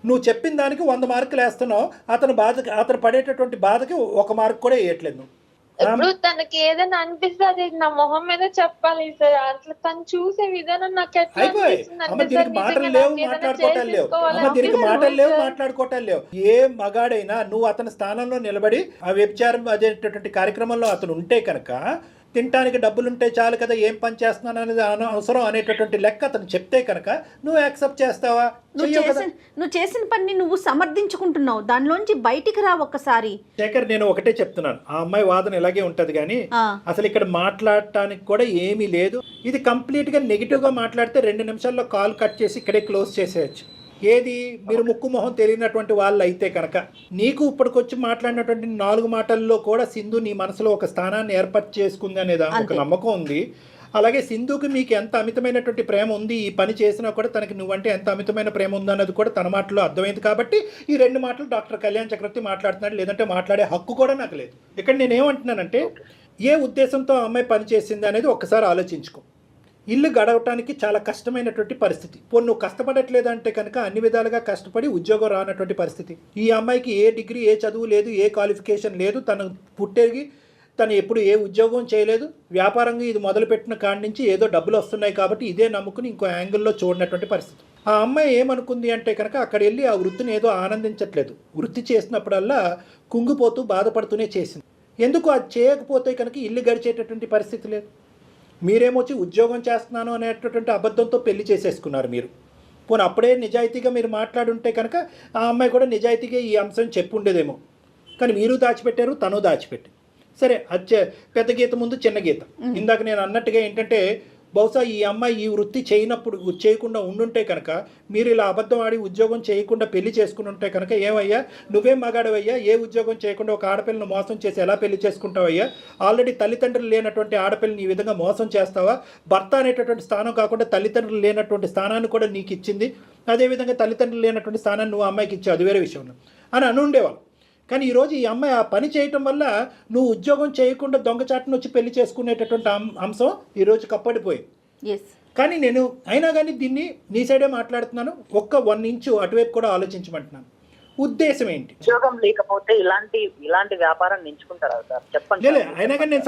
C: నువ్వు చెప్పిన దానికి 100 మార్కులు వేస్తున్నావు. అతను పడేటటువంటి బాధకి 1 మార్క్ కూడా వేయట్లేదు.
D: ఇప్పుడు తనకి ఏదైనా అనిపిస్తే అది నా మొహం మీద చెప్పాలి సార్. అట్లా తను చూసే విధానం నాకు ఎట్లా
C: దీనికి మాటలు లేవు, మాట్లాడుకోవటాలు లేవు. ఏ మగాడైనా నువ్వు అతని స్థానంలో నిలబడి ఆ వ్యభిచారం అదేటటువంటి కార్యక్రమంలో అతను ఉంటే కనుక తినడానికి డబ్బులుంటే చాలు కదా, ఏం పని చేస్తున్నాను అనేది అవసరం అనేటటువంటి లెక్క అతను చెప్తే కనుక నువ్వు యాక్సెప్ట్ చేస్తావా?
B: నువ్వు చేసిన పని నువ్వు సమర్థించుకుంటున్నావు, దానిలోంచి బయటికి రా ఒక్కసారి.
C: శేఖర్, నేను ఒకటే చెప్తున్నాను, ఆ అమ్మాయి వాదన ఇలాగే ఉంటది కానీ అసలు ఇక్కడ మాట్లాడటానికి కూడా ఏమీ లేదు. ఇది కంప్లీట్ గా నెగిటివ్ గా మాట్లాడితే 2 నిమిషాల్లో కాల్ కట్ చేసి ఇక్కడే క్లోజ్ చేసేయచ్చు. ఏది మీరు ముక్కు మొహం తెలియనటువంటి వాళ్ళు అయితే కనుక నీకు ఇప్పటికొచ్చి మాట్లాడినటువంటి 4 మాటల్లో కూడా సింధు నీ మనసులో ఒక స్థానాన్ని ఏర్పాటు చేసుకుంది అనేది ఒక నమ్మకం ఉంది. అలాగే సింధుకి మీకు ఎంత అమితమైనటువంటి ప్రేమ ఉంది, ఈ పని చేసినా కూడా తనకి నువ్వంటే ఎంత అమితమైన ప్రేమ ఉంది అన్నది కూడా తన మాటలో అర్థమైంది. కాబట్టి ఈ 2 మాటలు డాక్టర్ కళ్యాణ్ చక్రవర్తి మాట్లాడుతున్నాడు, లేదంటే మాట్లాడే హక్కు కూడా నాకు లేదు. ఇక్కడ నేనేమంటున్నానంటే ఏ ఉద్దేశంతో ఆ అమ్మాయి పని చేసింది అనేది ఒక్కసారి ఆలోచించుకో. ఇల్లు గడవటానికి చాలా కష్టమైనటువంటి పరిస్థితి. నువ్వు కష్టపడట్లేదు అంటే కనుక అన్ని విధాలుగా కష్టపడి ఉద్యోగం రానటువంటి పరిస్థితి. ఈ అమ్మాయికి ఏ డిగ్రీ, ఏ చదువు లేదు, ఏ క్వాలిఫికేషన్ లేదు. తను ఎప్పుడు ఏ ఉద్యోగం చేయలేదు. వ్యాపారంగా ఇది మొదలుపెట్టిన కాడి నుంచి ఏదో డబ్బులు వస్తున్నాయి కాబట్టి ఇదే నమ్ముకుని ఇంకో యాంగిల్లో చూడనటువంటి పరిస్థితి. ఆ అమ్మాయి ఏమనుకుంది అంటే కనుక అక్కడ వెళ్ళి ఆ వృత్తిని ఏదో ఆనందించట్లేదు, వృత్తి చేసినప్పుడల్లా కుంగిపోతూ బాధపడుతూనే చేసింది. ఎందుకు అది చేయకపోతే కనుక ఇల్లు గడిచేటటువంటి పరిస్థితి లేదు. మీరేమొచ్చి ఉద్యోగం చేస్తున్నాను అనేటటువంటి అబద్ధంతో పెళ్లి చేసేసుకున్నారు మీరు. పోనీ అప్పుడే నిజాయితీగా మీరు మాట్లాడుంటే కనుక ఆ అమ్మాయి కూడా నిజాయితీగా ఈ అంశం చెప్పి ఉండేదేమో. కానీ మీరు దాచిపెట్టారు, తను దాచిపెట్టి. సరే, అది పెద్ద గీత ముందు చిన్న గీత. ఇందాక నేను అన్నట్టుగా ఏంటంటే బహుశా ఈ అమ్మాయి ఈ వృత్తి చేయకుండా ఉండుంటే కనుక మీరు ఇలా అబద్ధం ఆడి ఉద్యోగం చేయకుండా పెళ్లి చేసుకుని ఉంటే కనుక ఏమయ్యా నువ్వేం మగాడవయ్యా, ఏ ఉద్యోగం చేయకుండా ఒక ఆడపిల్లను మోసం చేసి ఎలా పెళ్లి చేసుకుంటావయ్యా? ఆల్రెడీ తల్లిదండ్రులు లేనటువంటి ఆడపిల్లని ఈ విధంగా మోసం చేస్తావా? భర్త అనేటటువంటి స్థానం కాకుండా తల్లిదండ్రులు లేనటువంటి స్థానాన్ని కూడా నీకు ఇచ్చింది, అదేవిధంగా తల్లిదండ్రులు లేనటువంటి స్థానాన్ని నువ్వు అమ్మాయికి ఇచ్చావు, అది వేరే విషయం అని అనుండేవాళ్ళు. కానీ ఈరోజు ఈ అమ్మాయి ఆ పని చేయటం వల్ల నువ్వు ఉద్యోగం చేయకుండా దొంగచాటును వచ్చి పెళ్లి చేసుకునేటటువంటి అంశం ఈరోజు కప్పడిపోయింది. కానీ నేను అయినా కానీ దీన్ని నీ సైడే మాట్లాడుతున్నాను. ఒక్క 1 ఇంచు అటువైపు కూడా ఆలోచించమంటున్నాను. ఉద్దేశం ఏంటి?
F: ఉద్యోగం లేకపోతే ఇలాంటి వ్యాపారాన్ని ఎంచుకుంటారా సార్? చెప్పండి.
C: అయినా కానీ నేను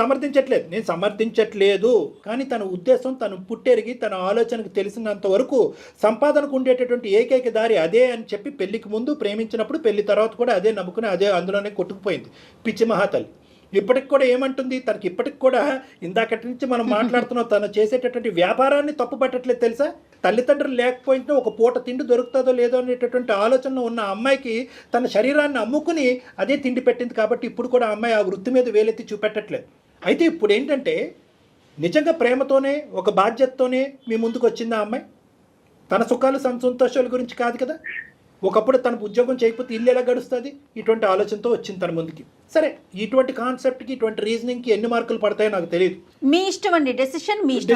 C: సమర్థించట్లేదు. కానీ తన ఉద్దేశం, తను పుట్టెరిగి తన ఆలోచనకు తెలిసినంత వరకు సంపాదనకు ఉండేటటువంటి ఏకైక దారి అదే అని చెప్పి పెళ్లికి ముందు ప్రేమించినప్పుడు, పెళ్లి తర్వాత కూడా అదే నమ్ముకుని అదే అందులోనే కొట్టుకుపోయింది పిచ్చి మహాతల్లి. ఇప్పటికి కూడా ఏమంటుంది, తనకి ఇప్పటికి కూడా ఇందాకటి నుంచి మనం మాట్లాడుతున్నాం, తను చేసేటటువంటి వ్యాపారాన్ని తప్పు పట్టట్లేదు తెలుసా? తల్లిదండ్రులు లేకపోయినా ఒక పూట తిండి దొరుకుతుందో లేదో అనేటటువంటి ఆలోచనలో ఉన్న అమ్మాయికి తన శరీరాన్ని అమ్ముకుని అదే తిండి పెట్టింది. కాబట్టి ఇప్పుడు కూడా అమ్మాయి ఆ వృత్తి మీద వేలెత్తి చూపెట్టట్లేదు. అయితే ఇప్పుడు ఏంటంటే నిజంగా ప్రేమతోనే ఒక బాధ్యతతోనే మీ ముందుకు వచ్చింది ఆ అమ్మాయి. తన సుఖాలు సంతోషాల గురించి కాదు కదా. ఒకప్పుడు తనకు ఉద్యోగం చేయకపోతే ఇల్లు ఎలా గడుస్తుంది, ఇటువంటి ఆలోచనతో వచ్చింది తన ముందుకి. సరే, ఇటువంటి కాన్సెప్ట్కి, ఇటువంటి రీజనింగ్కి ఎన్ని మార్కులు పడతాయో నాకు తెలియదు.
B: మీ ఇష్టం అండి, డెసిషన్ మీ ఇష్టం.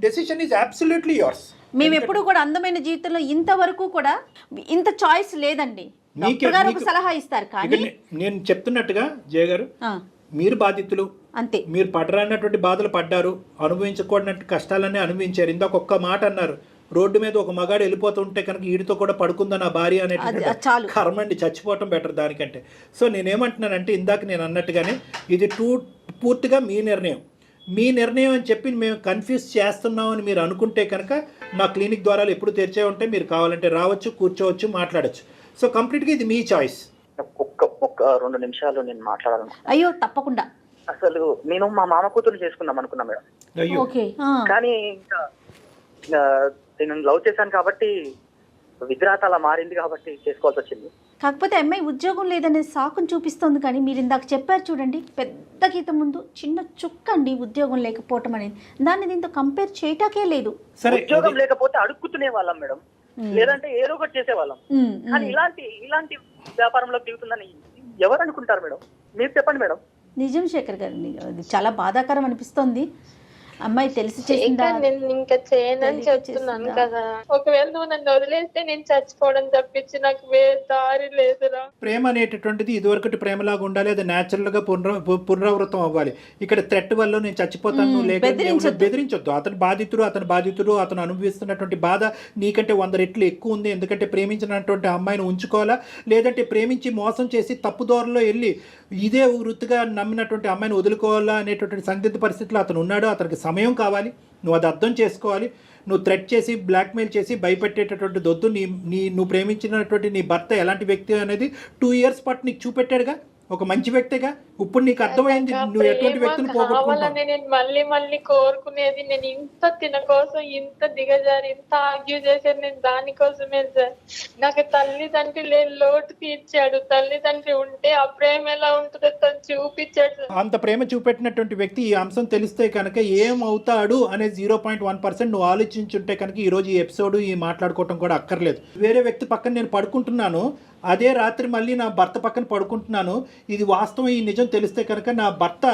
C: Decision is absolutely yours.
B: మేము ఎప్పుడు కూడా అందమైన జీవితంలో ఇంతవరకు కూడా ఇంత చాయిస్ లేదండి. ఒక సలహా ఇస్తారు కానీ
C: నేను చెప్తున్నట్టుగా జయ గారు, మీరు బాధితులు
B: అంతే.
C: మీరు పడరానటువంటి బాధలు పడ్డారు, అనుభవించకూడనట్టు కష్టాలన్నీ అనుభవించారు. ఇందాక ఒక్క మాట అన్నారు, రోడ్డు మీద ఒక మగాడు వెళ్ళిపోతుంటే కనుక వీడితో కూడా పడుకుందని ఆ భార్య అనేటువంటి కర్మండి, చచ్చిపోవటం బెటర్ దానికంటే. సో నేనేమంటున్నానంటే ఇందాక నేను అన్నట్టుగానే ఇది పూర్తిగా మీ నిర్ణయం అని చెప్పి మేము కన్ఫ్యూజ్ చేస్తున్నాం అని మీరు అనుకుంటే కనుక నా క్లినిక్ ద్వారాలు ఎప్పుడు తెరిచే ఉంటాయి, మీరు కావాలంటే రావచ్చు, కూర్చోవచ్చు, మాట్లాడచ్చు. సో కంప్లీట్గా ఇది మీ చాయిస్.
F: ఒక్క 2 నిమిషాలు నేను మాట్లాడాలను.
B: అయ్యో తప్పకుండా.
F: అసలు నేను మా మామ కూతురు చేసుకుందాం అనుకున్నా మేడం. కానీ ఇంకా నేను లవ్ చేశాను కాబట్టి విగ్రహత అలా మారింది కాబట్టి చేసుకోవాల్సి వచ్చింది.
B: కాకపోతే అమ్మాయి ఉద్యోగం లేదనే సాకును చూపిస్తోంది. కానీ మీరు ఇందాక చెప్పారు చూడండి, పెద్ద గీత ముందు చిన్న చుక్క అండి ఉద్యోగం లేకపోవటం అనేది. దాన్ని దీంతో కంపేర్ చేయటాకే లేదు.
F: ఉద్యోగం లేకపోతే అడుక్కుతునే వాళ్ళం మేడం, లేదంటే ఏదో ఒకటి చేసేవాళ్ళం. కానీ ఇలాంటి వ్యాపారంలో దిగుతుందని ఎవరు అనుకుంటారు మేడం? మీరు చెప్పండి మేడం.
B: నిజం శేఖర్ గారు, అది చాలా బాధాకరం అనిపిస్తోంది. అమ్మాయి తెలిసి చేసిందా?
D: నేను ఇంకా చేయనని చెప్తున్నాను కదా. ఒకవేళ నువ్వు నన్ను వదిలేస్తే నేను చచ్చిపోవడం తప్పించి నాకు వేరే దారి లేదురా.
C: ప్రేమ అనేటటువంటిది ఇదివరకటి ప్రేమలాగా ఉండాలి, అది న్యాచురల్ గా పునరావృతం అవ్వాలి. ఇక్కడ థ్రెట్ వల్ల నేను చచ్చిపోతాను బెదిరించొద్దు. అతను బాధితుడు, అతను అనుభవిస్తున్నటువంటి బాధ నీకంటే 100 రెట్లు ఎక్కువ ఉంది. ఎందుకంటే ప్రేమించినటువంటి అమ్మాయిని ఉంచుకోవాలా, లేదంటే ప్రేమించి మోసం చేసి తప్పుదోరలో వెళ్ళి ఇదే వృత్తిగా నమ్మినటువంటి అమ్మాయిని వదులుకోవాలా అనేటటువంటి సందిగ్ధ పరిస్థితిలో అతను ఉన్నాడు. అతనికి సమయం కావాలి, నువ్వు అది అర్థం చేసుకోవాలి. నువ్వు థ్రెట్ చేసి బ్లాక్మెయిల్ చేసి భయపెట్టేటటువంటి దొద్దు. నువ్వు ప్రేమించినటువంటి నీ భర్త ఎలాంటి వ్యక్తి అనేది 2 years పాటు నీకు చూపెట్టాడుగా, ఒక మంచి వ్యక్తిగా. ఇప్పుడు నీకు అర్థమైంది నువ్వు ఎటువంటి వ్యక్తిని పోగొట్టుకుంటావు.
D: నేను మళ్ళీ కోరుకునేది, నేను ఇంత తిన కోసం ఇంత దిగజారి ఇంత ఆర్గ్యూ చేసేది నేను దానికోసమే సార్. నాకు తల్లిదండ్రి లేని లోటు తీర్చాడు. తల్లిదండ్రి ఉంటే ఆ ప్రేమ ఎలా ఉంటుందో తను చూపించాడు.
C: అంత ప్రేమ చూపెట్టినటువంటి వ్యక్తి ఈ అంశం తెలిస్తే కనుక ఏమవుతాడు అనే 0.1% నువ్వు ఆలోచించుంటే కనుక ఈరోజు ఈ ఎపిసోడ్ ఈ మాట్లాడుకోవటం కూడా అక్కర్లేదు. వేరే వ్యక్తి పక్కన నేను పడుకుంటున్నాను, అదే రాత్రి మళ్ళీ నా భర్త పక్కన పడుకుంటున్నాను. ఇది వాస్తవం, ఈ నిజం తెలిస్తే కనుక నా భర్త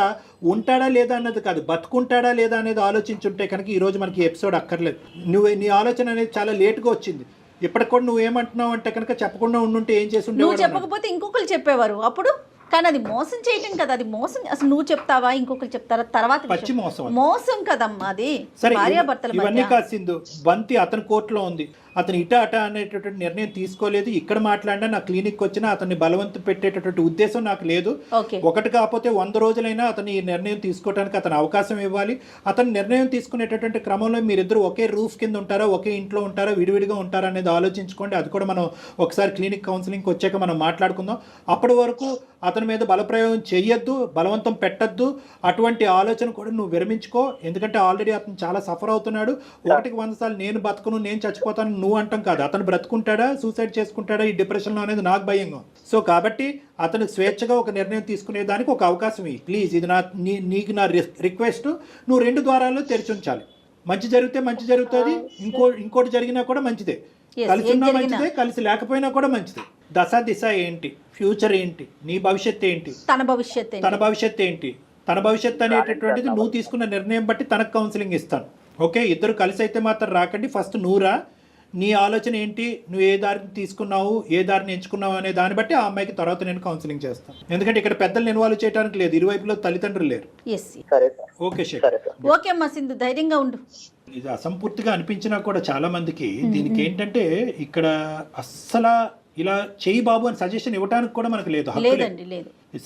C: ఉంటాడా లేదా అన్నది కాదు, బతుకుంటాడా లేదా అనేది ఆలోచించుంటే కనుక ఈరోజు మనకి ఎపిసోడ్ అక్కర్లేదు. నీ ఆలోచన అనేది చాలా లేట్గా వచ్చింది. ఇప్పటికి కూడా నువ్వేమంటున్నావు అంటే కనుక చెప్పకుండా ఉండుంటే ఏం చేసి ఉంటే,
B: నువ్వు చెప్పకపోతే ఇంకొకరు చెప్పేవారు అప్పుడు. కానీ అది మోసం చేయటం కదా, అది మోసం. అసలు నువ్వు చెప్తావా, ఇంకొకరు చెప్తారా, తర్వాత
C: పచ్చి మోసం
B: కదమ్మా అది.
C: సరే,
B: భార్యాభర్తల
C: ఇవన్నీ కాసిందు బంతి అతని కోర్టులో ఉంది. అతను ఇట అట అనేటటువంటి నిర్ణయం తీసుకోలేదు. ఇక్కడ మాట్లాడినా నా క్లినిక్ వచ్చినా అతన్ని బలవంతం పెట్టేటటువంటి ఉద్దేశం నాకు లేదు.
B: ఓకే.
C: ఒకటి కాకపోతే 100 రోజులైనా అతను ఈ నిర్ణయం తీసుకోవడానికి అతను అవకాశం ఇవ్వాలి. అతను నిర్ణయం తీసుకునేటటువంటి క్రమంలో మీరిద్దరు ఒకే రూఫ్ కింద ఉంటారా, ఒకే ఇంట్లో ఉంటారా, విడివిడిగా ఉంటారా అనేది ఆలోచించుకోండి. అది కూడా మనం ఒకసారి క్లినిక్ కౌన్సిలింగ్కి వచ్చాక మనం మాట్లాడుకుందాం. అప్పటి వరకు అతని మీద బలప్రయోగం చెయ్యొద్దు, బలవంతం పెట్టద్దు. అటువంటి ఆలోచన కూడా నువ్వు విరమించుకో. ఎందుకంటే ఆల్రెడీ అతను చాలా సఫర్ అవుతున్నాడు. 1కి 100 సార్లు నేను బతుకును, నేను చచ్చిపోతాను నువ్వు అంటాం కాదు. అతను బ్రతుకుంటాడా, సూసైడ్ చేసుకుంటాడా ఈ డిప్రెషన్లో అనేది నాకు భయంగా. సో కాబట్టి అతను స్వేచ్ఛగా ఒక నిర్ణయం తీసుకునే దానికి ఒక అవకాశం ఇవ్వు ప్లీజ్. ఇది నీకు నా రిక్వెస్ట్. నువ్వు 2 ద్వారాలు తెరిచి ఉంచాలి. మంచి జరిగితే మంచి జరుగుతుంది, ఇంకోటి జరిగినా కూడా మంచిదే. కలిసి ఉన్నా మంచిదే, కలిసి లేకపోయినా కూడా మంచిదే. దిశ ఏంటి, ఫ్యూచర్ ఏంటి, నీ భవిష్యత్తు ఏంటి, తన భవిష్యత్తు ఏంటి, తన భవిష్యత్తు అనేటటువంటిది నువ్వు తీసుకున్న నిర్ణయం బట్టి తనకు కౌన్సిలింగ్ ఇస్తాను. ఓకే, ఇద్దరు కలిసి అయితే మాత్రం రాకండి. ఫస్ట్ నువ్వురా, నీ ఆలోచన ఏంటి, నువ్వు ఏ దారిని తీసుకున్నావు, ఏ దారిని ఎంచుకున్నావు అనే దాన్ని బట్టి ఆ అమ్మాయికి తర్వాత నేను కౌన్సిలింగ్ చేస్తాను. ఎందుకంటే ఇక్కడ పెద్దలు ఇన్వాల్వ్ చేయడానికి లేదు, ఇరువైపులో తల్లిదండ్రులు లేరు. ఓకే శేఖర్.
B: ఓకే అమ్మా సింధు, ధైర్యంగా ఉండు.
C: ఇది అసంపూర్తిగా అనిపించినా కూడా చాలా మందికి దీనికి ఏంటంటే ఇక్కడ అస్సలు ఇలా చెయ్యి బాబు అని సజెషన్ ఇవ్వడానికి కూడా మనకు లేదు.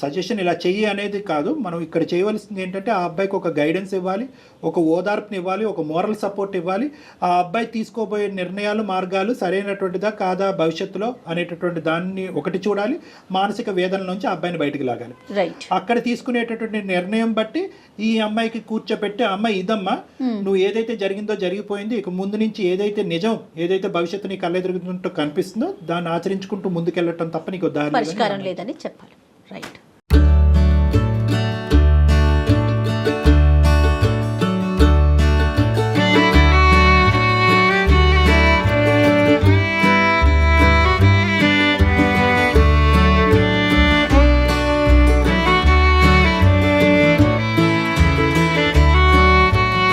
C: సజెషన్ ఇలా చెయ్యి అనేది కాదు. మనం ఇక్కడ చేయవలసింది ఏంటంటే ఆ అబ్బాయికి ఒక గైడెన్స్ ఇవ్వాలి, ఒక ఓదార్పుని ఇవ్వాలి, ఒక మోరల్ సపోర్ట్ ఇవ్వాలి. ఆ అబ్బాయి తీసుకోబోయే నిర్ణయాలు, మార్గాలు సరైనటువంటిదా కాదా భవిష్యత్తులో అనేటటువంటి దాన్ని ఒకటి చూడాలి. మానసిక వేదన నుంచి ఆ అబ్బాయిని బయటకు లాగాలి. అక్కడ తీసుకునేటటువంటి నిర్ణయం బట్టి ఈ అమ్మాయికి కూర్చోపెట్టి, అమ్మాయి ఇదమ్మా నువ్వు ఏదైతే జరిగిందో జరిగిపోయింది, ఇక ముందు నుంచి ఏదైతే నిజం, ఏదైతే భవిష్యత్తు నీ కళ్ళెదురుగుతుంటో కనిపిస్తుందో దాన్ని ఆచరించుకుంటూ ముందుకెళ్ళటం తప్ప నీకు దారి
B: పరిష్కారం లేదని చెప్పాలి. రైట్.